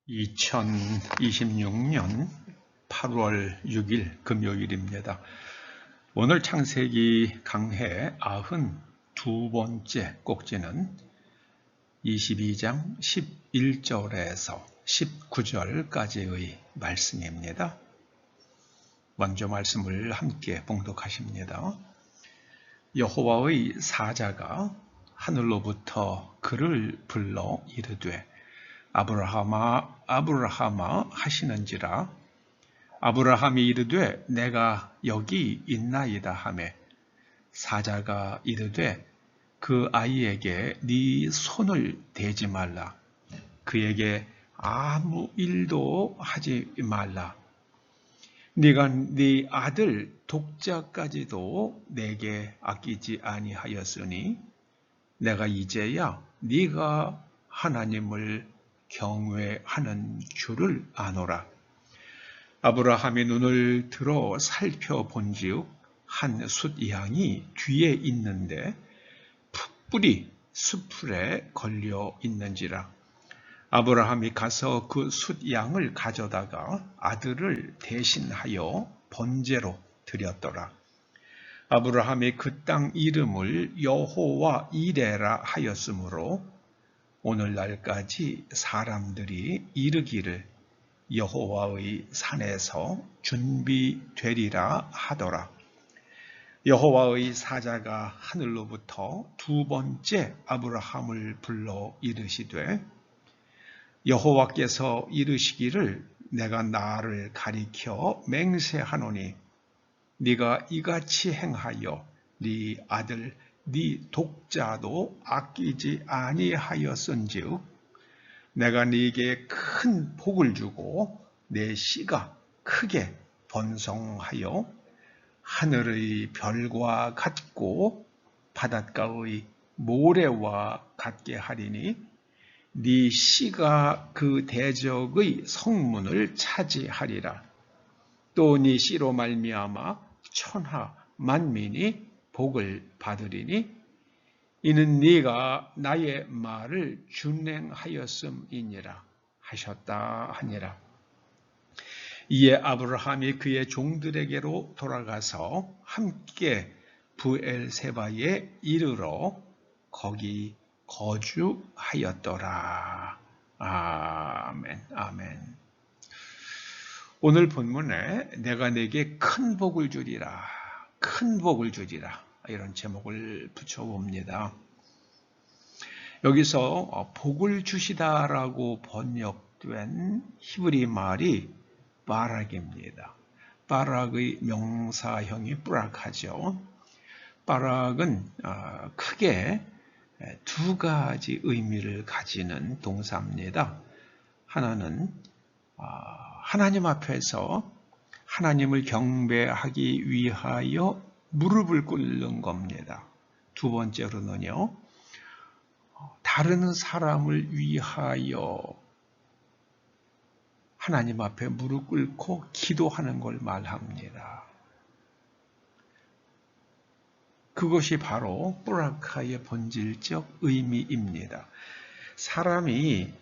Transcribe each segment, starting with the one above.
2026년 8월 6일 금요일입니다. 오늘 창세기 강해 92번째 꼭지는 22장 11절에서 19절까지의 말씀입니다. 먼저 말씀을 함께 봉독하십니다. 여호와의 사자가 하늘로부터 그를 불러 이르되 아브라함아 아브라함아 하시는지라. 아브라함이 이르되 내가 여기 있나이다 하매 사자가 이르되 그 아이에게 네 손을 대지 말라. 그에게 아무 일도 하지 말라. 네가 네 아들 독자까지도 내게 아끼지 아니하였으니 내가 이제야 네가 하나님을 경외하는 줄을 아노라. 아브라함이 눈을 들어 살펴본즉 한 숫양이 뒤에 있는데 풋불이 수풀에 걸려 있는지라. 아브라함이 가서 그 숫양을 가져다가 아들을 대신하여 번제로 드렸더라. 아브라함이 그 땅 이름을 여호와 이레라 하였으므로 오늘날까지 사람들이 이르기를 여호와의 산에서 준비되리라 하더라. 여호와의 사자가 하늘로부터 두 번째 아브라함을 불러 이르시되 여호와께서 이르시기를 내가 나를 가리켜 맹세하노니 네가 이같이 행하여 네 아들 네 독자도 아끼지 아니하였은즉 내가 네게 큰 복을 주고 내 씨가 크게 번성하여 하늘의 별과 같고 바닷가의 모래와 같게 하리니 네 씨가 그 대적의 성문을 차지하리라. 또 네 씨로 말미암아 천하 만민이 복을 받으리니 이는 네가 나의 말을 준행하였음이니라 하셨다 하니라. 이에 아브라함이 그의 종들에게로 돌아가서 함께 브엘세바에 이르러 거기 거주하였더라. 아멘, 아멘. 오늘 본문에 내가 내게 큰 복을 주리라, 큰 복을 주리라 이런 제목을 붙여봅니다. 여기서 복을 주시다라고 번역된 히브리 말이 바락입니다. 바락의 명사형이 뿌락하죠. 바락은 크게 두 가지 의미를 가지는 동사입니다. 하나는 하나님 앞에서 하나님을 경배하기 위하여 무릎을 꿇는 겁니다. 두 번째로는요, 다른 사람을 위하여 하나님 앞에 무릎 꿇고 기도하는 걸 말합니다. 그것이 바로 뿌라카의 본질적 의미입니다. 사람이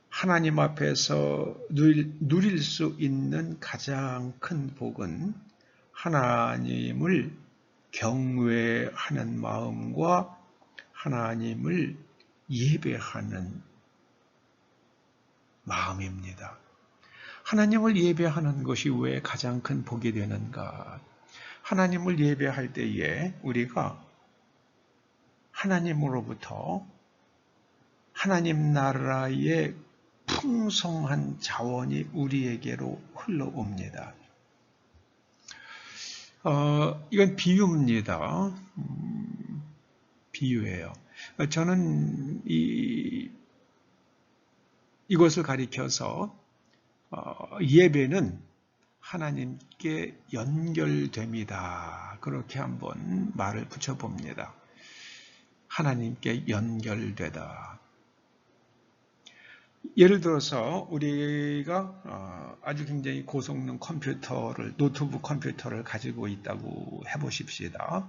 하나님 앞에서 누릴 수 있는 가장 큰 복은 하나님을 경외하는 마음과 하나님을 예배하는 마음입니다. 하나님을 예배하는 것이 왜 가장 큰 복이 되는가? 하나님을 예배할 때에 우리가 하나님으로부터 하나님 나라의 풍성한 자원이 우리에게로 흘러옵니다. 이건 비유입니다. 비유예요. 저는 이것을 가리켜서 예배는 하나님께 연결됩니다. 그렇게 한번 말을 붙여봅니다. 하나님께 연결되다. 예를 들어서 우리가 아주 굉장히 고성능 컴퓨터를, 노트북 컴퓨터를 가지고 있다고 해보십시다.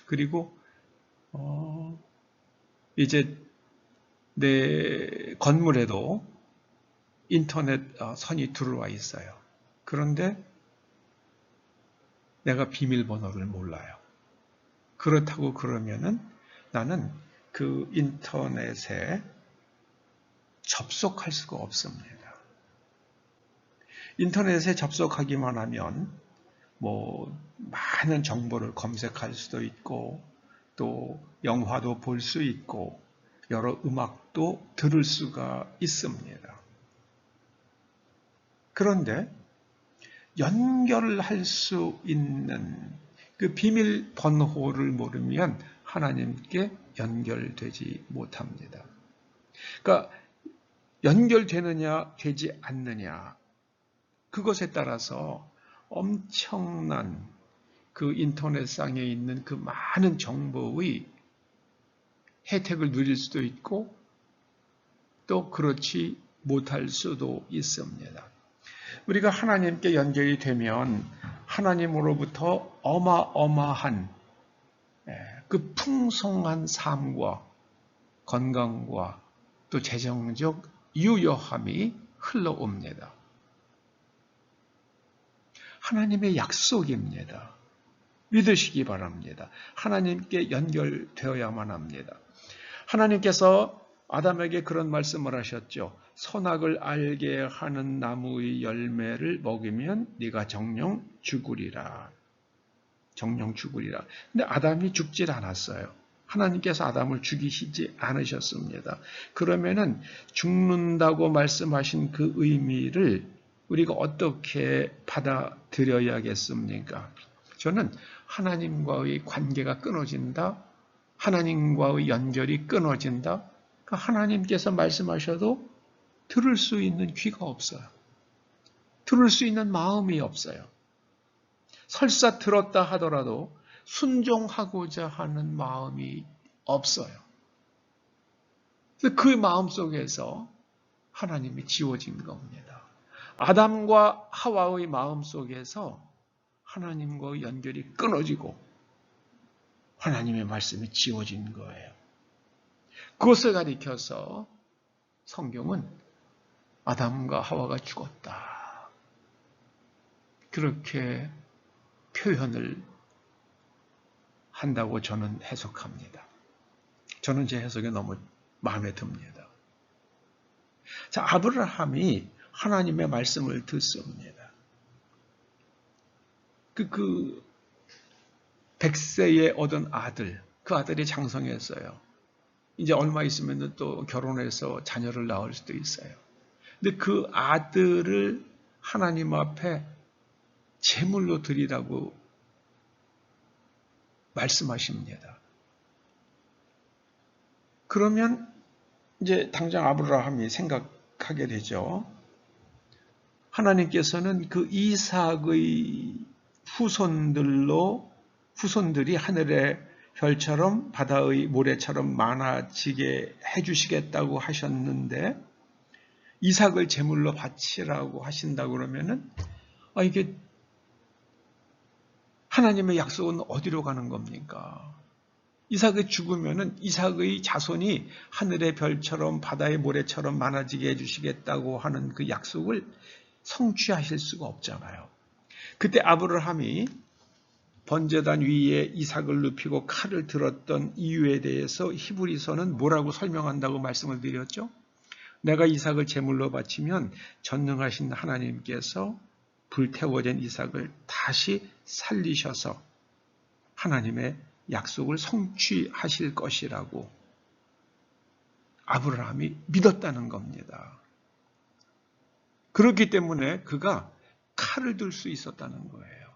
그리고 이제 내 건물에도 인터넷 선이 들어와 있어요. 그런데 내가 비밀번호를 몰라요. 그렇다고 그러면은 나는 그 인터넷에 접속할 수가 없습니다. 인터넷에 접속하기만 하면 많은 정보를 검색할 수도 있고 또 영화도 볼 수 있고 여러 음악도 들을 수가 있습니다. 그런데 연결을 할 수 있는 그 비밀번호를 모르면 하나님께 연결되지 못합니다. 그러니까 연결되느냐 되지 않느냐 그것에 따라서 엄청난 그 인터넷상에 있는 그 많은 정보의 혜택을 누릴 수도 있고 또 그렇지 못할 수도 있습니다. 우리가 하나님께 연결이 되면 하나님으로부터 어마어마한 그 풍성한 삶과 건강과 또 재정적 유효함이 흘러옵니다. 하나님의 약속입니다. 믿으시기 바랍니다. 하나님께 연결되어야만 합니다. 하나님께서 아담에게 그런 말씀을 하셨죠. 선악을 알게 하는 나무의 열매를 먹으면 네가 정령 죽으리라. 정령 죽으리라. 근데 아담이 죽질 않았어요. 하나님께서 아담을 죽이시지 않으셨습니다. 그러면은 죽는다고 말씀하신 그 의미를 우리가 어떻게 받아들여야겠습니까? 저는 하나님과의 관계가 끊어진다. 하나님과의 연결이 끊어진다. 하나님께서 말씀하셔도 들을 수 있는 귀가 없어요. 들을 수 있는 마음이 없어요. 설사 들었다 하더라도 순종하고자 하는 마음이 없어요. 그 마음 속에서 하나님이 지워진 겁니다. 아담과 하와의 마음 속에서 하나님과의 연결이 끊어지고 하나님의 말씀이 지워진 거예요. 그것을 가리켜서 성경은 아담과 하와가 죽었다. 그렇게 표현을 한다고 저는 해석합니다. 저는 제 해석이 너무 마음에 듭니다. 자, 아브라함이 하나님의 말씀을 듣습니다. 그 100세에 얻은 아들, 그 아들이 장성했어요. 이제 얼마 있으면 또 결혼해서 자녀를 낳을 수도 있어요. 근데 그 아들을 하나님 앞에 제물로 드리라고 말씀하십니다. 그러면 이제 당장 아브라함이 생각하게 되죠. 하나님께서는 그 이삭의 후손들이 하늘의 별처럼 바다의 모래처럼 많아지게 해주시겠다고 하셨는데 이삭을 제물로 바치라고 하신다고 그러면은 이게 하나님의 약속은 어디로 가는 겁니까? 이삭이 죽으면은 이삭의 자손이 하늘의 별처럼 바다의 모래처럼 많아지게 해주시겠다고 하는 그 약속을 성취하실 수가 없잖아요. 그때 아브라함이 번제단 위에 이삭을 눕히고 칼을 들었던 이유에 대해서 히브리서는 뭐라고 설명한다고 말씀을 드렸죠? 내가 이삭을 제물로 바치면 전능하신 하나님께서 불태워진 이삭을 다시 살리셔서 하나님의 약속을 성취하실 것이라고 아브라함이 믿었다는 겁니다. 그렇기 때문에 그가 칼을 들 수 있었다는 거예요.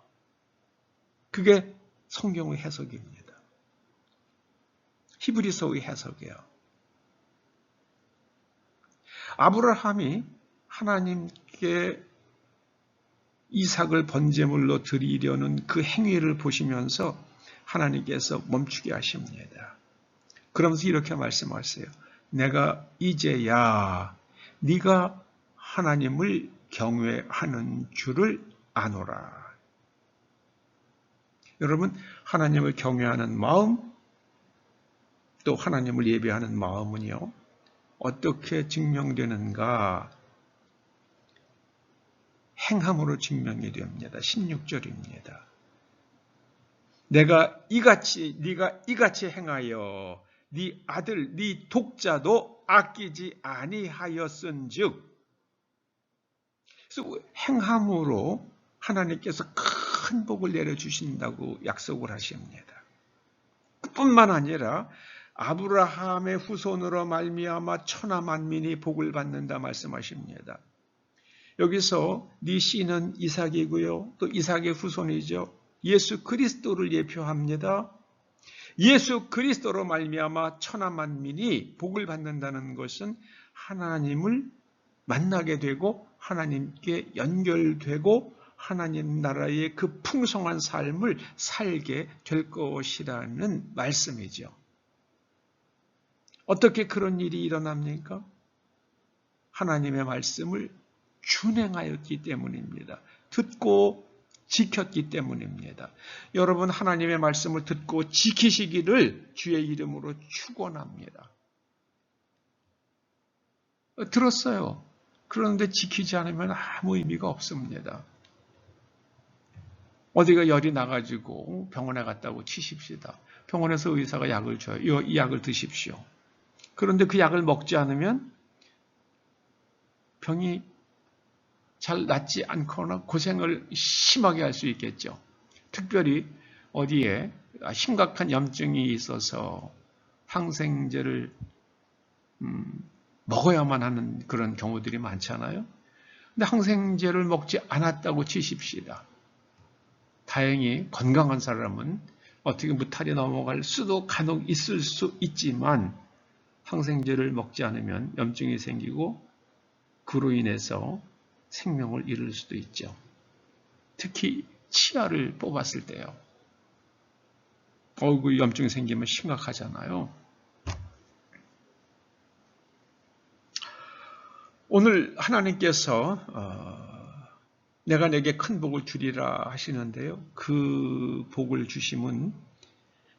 그게 성경의 해석입니다. 히브리서의 해석이에요. 아브라함이 하나님께 이삭을 번제물로 드리려는 그 행위를 보시면서 하나님께서 멈추게 하십니다. 그러면서 이렇게 말씀하세요. 내가 이제야 네가 하나님을 경외하는 줄을 아노라. 여러분, 하나님을 경외하는 마음, 또 하나님을 예배하는 마음은요, 어떻게 증명되는가? 행함으로 증명이 됩니다. 16절입니다. 네가 이같이 행하여 네 아들 네 독자도 아끼지 아니하였은즉, 그래서 행함으로 하나님께서 큰 복을 내려주신다고 약속을 하십니다. 뿐만 아니라 아브라함의 후손으로 말미암아 천하 만민이 복을 받는다 말씀하십니다. 여기서 네 씨는 이삭이고요, 또 이삭의 후손이죠. 예수 그리스도를 예표합니다. 예수 그리스도로 말미암아 천하 만민이 복을 받는다는 것은 하나님을 만나게 되고 하나님께 연결되고 하나님 나라의 그 풍성한 삶을 살게 될 것이라는 말씀이죠. 어떻게 그런 일이 일어납니까? 하나님의 말씀을 준행하였기 때문입니다. 듣고 지켰기 때문입니다. 여러분, 하나님의 말씀을 듣고 지키시기를 주의 이름으로 축원합니다. 들었어요. 그런데 지키지 않으면 아무 의미가 없습니다. 어디가 열이 나가지고 병원에 갔다고 치십시다. 병원에서 의사가 약을 줘요. 이 약을 드십시오. 그런데 그 약을 먹지 않으면 병이 잘 낫지 않거나 고생을 심하게 할 수 있겠죠. 특별히 어디에 심각한 염증이 있어서 항생제를 먹어야만 하는 그런 경우들이 많잖아요. 근데 항생제를 먹지 않았다고 치십시다. 다행히 건강한 사람은 어떻게 무탈이 넘어갈 수도 간혹 있을 수 있지만 항생제를 먹지 않으면 염증이 생기고 그로 인해서 생명을 잃을 수도 있죠. 특히 치아를 뽑았을 때요. 그 염증이 생기면 심각하잖아요. 오늘 하나님께서 내가 내게 큰 복을 주리라 하시는데요. 그 복을 주심은,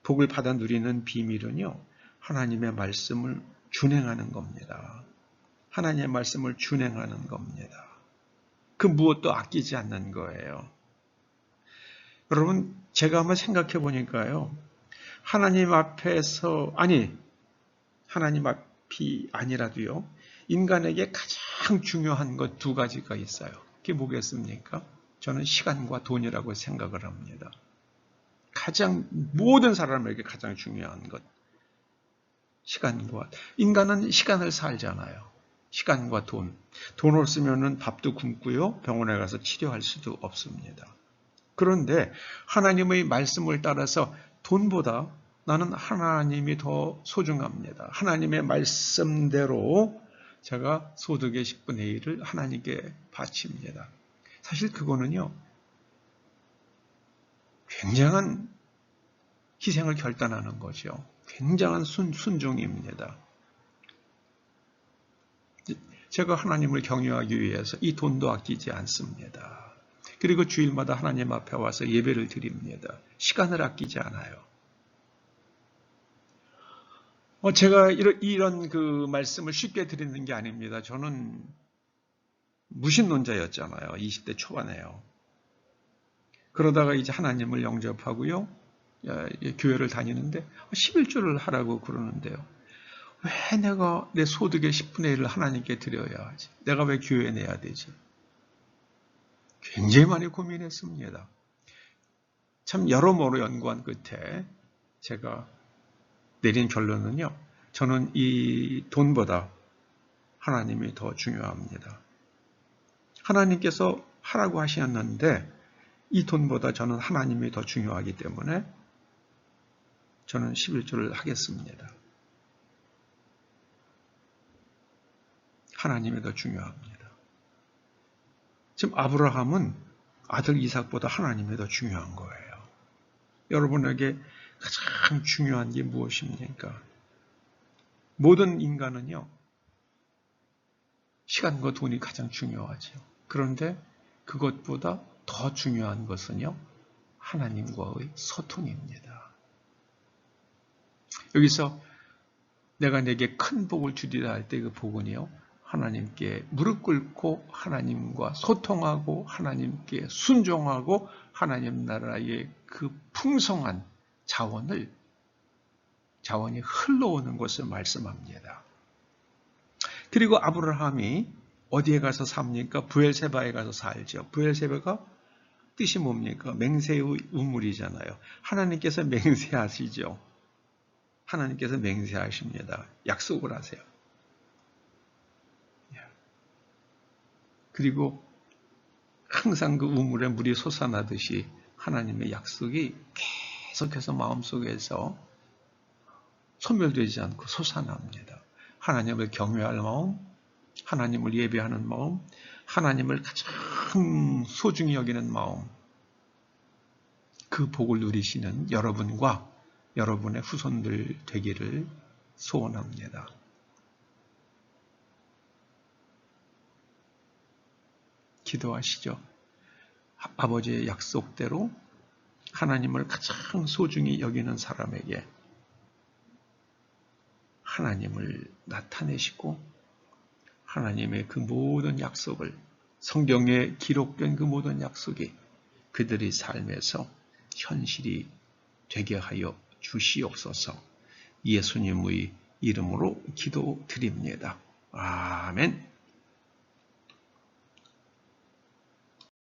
복을 받아 누리는 비밀은요, 하나님의 말씀을 준행하는 겁니다. 하나님의 말씀을 준행하는 겁니다. 그 무엇도 아끼지 않는 거예요. 여러분, 제가 한번 생각해 보니까요, 하나님 앞에서, 하나님 앞이 아니라도요, 인간에게 가장 중요한 것 두 가지가 있어요. 그게 뭐겠습니까? 저는 시간과 돈이라고 생각을 합니다. 모든 사람에게 가장 중요한 것. 시간과, 인간은 시간을 살잖아요. 시간과 돈. 돈 없으면 밥도 굶고요, 병원에 가서 치료할 수도 없습니다. 그런데 하나님의 말씀을 따라서 돈보다 나는 하나님이 더 소중합니다. 하나님의 말씀대로 제가 소득의 10분의 1을 하나님께 바칩니다. 사실 그거는요, 굉장한 희생을 결단하는 거죠. 굉장한 순종입니다. 제가 하나님을 경외하기 위해서 이 돈도 아끼지 않습니다. 그리고 주일마다 하나님 앞에 와서 예배를 드립니다. 시간을 아끼지 않아요. 제가 이런 그 말씀을 쉽게 드리는 게 아닙니다. 저는 무신론자였잖아요. 20대 초반에요. 그러다가 이제 하나님을 영접하고요, 교회를 다니는데 11조를 하라고 그러는데요. 왜 내가 내 소득의 10분의 1을 하나님께 드려야 하지? 내가 왜 교회에 내야 되지? 굉장히 많이 고민했습니다. 참 여러모로 연구한 끝에 제가 내린 결론은요, 저는 이 돈보다 하나님이 더 중요합니다. 하나님께서 하라고 하셨는데 이 돈보다 저는 하나님이 더 중요하기 때문에 저는 11조를 하겠습니다. 하나님이 더 중요합니다. 지금 아브라함은 아들 이삭보다 하나님이 더 중요한 거예요. 여러분에게 가장 중요한 게 무엇입니까? 모든 인간은요, 시간과 돈이 가장 중요하죠. 그런데 그것보다 더 중요한 것은요, 하나님과의 소통입니다. 여기서 내가 내게 큰 복을 주리라 할 때 그 복은요, 하나님께 무릎 꿇고 하나님과 소통하고 하나님께 순종하고 하나님 나라의 그 풍성한 자원이 흘러오는 것을 말씀합니다. 그리고 아브라함이 어디에 가서 삽니까? 브엘세바에 가서 살죠. 브엘세바가 뜻이 뭡니까? 맹세의 우물이잖아요. 하나님께서 맹세하시죠. 하나님께서 맹세하십니다. 약속을 하세요. 그리고 항상 그 우물에 물이 솟아나듯이 하나님의 약속이 계속해서 마음속에서 소멸되지 않고 솟아납니다. 하나님을 경외할 마음, 하나님을 예배하는 마음, 하나님을 가장 소중히 여기는 마음, 그 복을 누리시는 여러분과 여러분의 후손들 되기를 소원합니다. 기도하시죠. 아버지의 약속대로 하나님을 가장 소중히 여기는 사람에게 하나님을 나타내시고 하나님의 그 모든 약속을, 성경에 기록된 그 모든 약속이 그들의 삶에서 현실이 되게 하여 주시옵소서. 예수님의 이름으로 기도드립니다. 아멘.